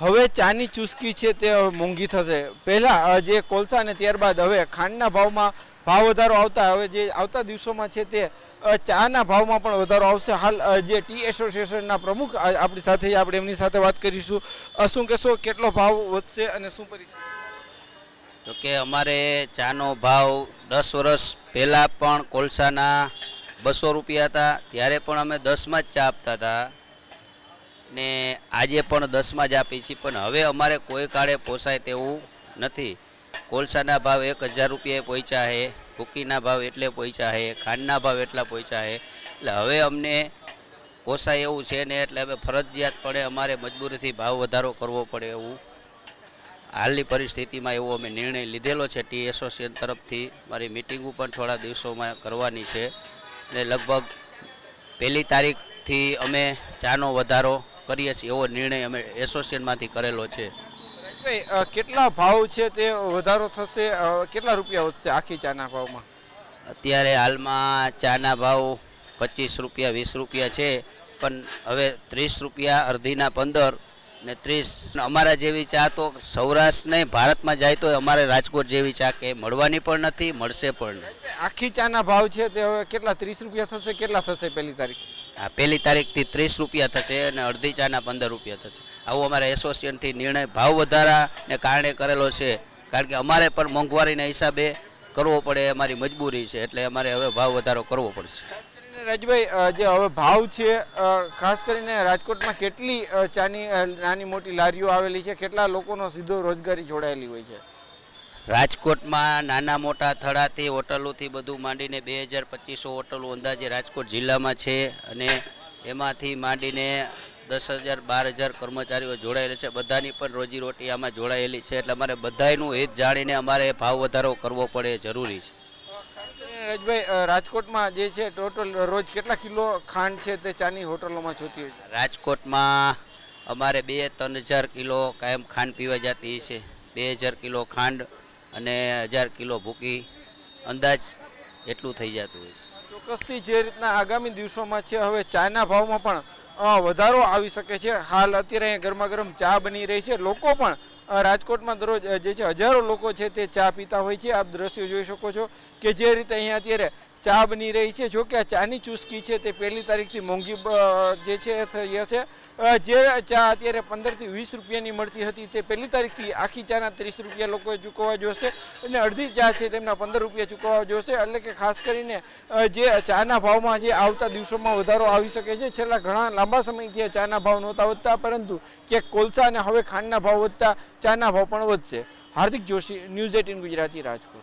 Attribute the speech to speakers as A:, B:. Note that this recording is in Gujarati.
A: હવે ચાની ચુસ્કી છે તે મોંઘી થશે। પહેલાં જે કોલસા અને ત્યારબાદ હવે ખાંડના ભાવમાં ભાવ વધારો આવતા હવે જે આવતા દિવસોમાં છે તે ચાના ભાવમાં પણ વધારો આવશે। હાલ જે ટી એસોસિએશનના પ્રમુખ આપણી સાથે આપણે એમની સાથે વાત કરીશું। શું કહેશો, કેટલો ભાવ વધશે અને શું પરિસ્થિતિ?
B: તો કે અમારે ચાનો ભાવ 10 વર્ષ પહેલાં પણ કોલસાના 200 રૂપિયા હતા, ત્યારે પણ અમે 10માં જ ચા આપતા હતા ને આજે પણ 10માં જ આપી છીએ, પણ હવે અમારે કોઈ કાળે પોસાય તેવું નથી। કોલસાના ભાવ 1000 રૂપિયાએ પહોંચ્યા છે, ભૂકીના ભાવ એટલે પહોંચ્યા છે, ખાંડના ભાવ એટલા પહોંચ્યા છે, એટલે હવે અમને પોસાય એવું છે ને, એટલે હવે ફરજિયાતપણે અમારે મજબૂરીથી ભાવ વધારો કરવો પડે એવું હાલની પરિસ્થિતિમાં એવો અમે નિર્ણય લીધેલો છે ટી એસોસિએશન તરફથી। મારી મિટિંગો પણ થોડા દિવસોમાં કરવાની છે અને લગભગ 1લી તારીખથી અમે ચાનો વધારો કરીએ છીએ એવો નિર્ણય અમે એસોસિએશનમાંથી કરેલો છે।
A: કેટલા ભાવ છે તે વધારો થશે? કેટલા રૂપિયા વધશે આખી ચાના ભાવમાં?
B: અત્યારે હાલમાં ચાના ભાવ 25 રૂપિયા 20 રૂપિયા છે, પણ હવે 30 રૂપિયા, અડધીના 15 ને 30। અમારા જેવી ચા તો સૌરાષ્ટ્ર નહીં ભારતમાં જાય તો અમારે રાજકોટ જેવી ચા કે મળવાની પણ નથી, મળશે પણ નહીં।
A: આખી ચાના ભાવ છે તે હવે કેટલા 30 રૂપિયા થશે? કેટલા થશે 1લી તારીખ?
B: હા, 1લી તારીખથી 30 રૂપિયા થશે અને અડધી ચાના 15 રૂપિયા થશે। આવો અમારા એસોસિએશનથી નિર્ણય ભાવ વધારાને કારણે કરેલો છે, કારણ કે અમારે પણ મોંઘવારીના હિસાબે કરવો પડે, અમારી મજબૂરી છે, એટલે અમારે હવે ભાવ વધારો કરવો પડશે।
A: રાજભાઈ, જે હવે ભાવ છે, ખાસ કરીને રાજકોટમાં કેટલી ચાની નાની મોટી લારીઓ આવેલી છે? કેટલા લોકોનો સીધો રોજગારી જોડાયેલી હોય છે?
B: રાજકોટમાં નાના મોટા થડાથી હોટલોથી બધું માંડીને 2200 હોટલો અંદાજે રાજકોટ જિલ્લામાં છે, અને એમાંથી માંડીને 10,000 12,000 કર્મચારીઓ જોડાયેલા છે। બધાની પણ રોજીરોટી આમાં જોડાયેલી છે, એટલે અમારે બધાનું હિત જાણીને અમારે ભાવ વધારો કરવો પડે જરૂરી છે।
A: રાજભાઈ, રાજકોટમાં જે છે ટોટલ રોજ કેટલા કિલો ખાંડ છે તે ચાની હોટલોમાં જોતી હોય છે?
B: રાજકોટમાં અમારે 2-3 હજાર કિલો કાયમ ખાંડ પીવા જતી છે, 2000 કિલો ખાંડ અને 1000 કિલો ભૂકી, અંદાજ એટલું થઈ જતું હોય છે।
A: ચોક્કસથી જે રીતના આગામી દિવસોમાં છે હવે ચાના ભાવમાં પણ વધારો આવી શકે છે। હાલ અત્યારે અહીંયા ગરમા ગરમ ચા બની રહી છે, લોકો પણ રાજકોટમાં દરરોજ જે છે હજારો લોકો છે તે ચા પીતા હોય છે। આપ દ્રશ્યો જોઈ શકો છો કે જે રીતે અહીંયા અત્યારે ચા બની રહી છે। જો કે આ ચાની ચુસ્કી છે તે 1લી તારીખથી મોંઘી જે છે થઈ હશે। જે ચા અત્યારે 15 થી 20 રૂપિયાની મળતી હતી તે 1લી તારીખથી આખી ચાના 30 રૂપિયા લોકોએ ચૂકવવા જોશે, અને અડધી ચા છે તેમના 15 રૂપિયા ચૂકવવા જોશે। એટલે કે ખાસ કરીને જે ચાના ભાવમાં જે આવતા દિવસોમાં વધારો આવી શકે છે। છેલ્લા ઘણા લાંબા સમયથી ચાના ભાવ નહોતા વધતા, પરંતુ ક્યાંક કોલસા અને હવે ખાંડના ભાવ વધતા ચાના ભાવ પણ વધશે। હાર્દિક જોશી, ન્યૂઝ 18 ગુજરાતી, રાજકોટ।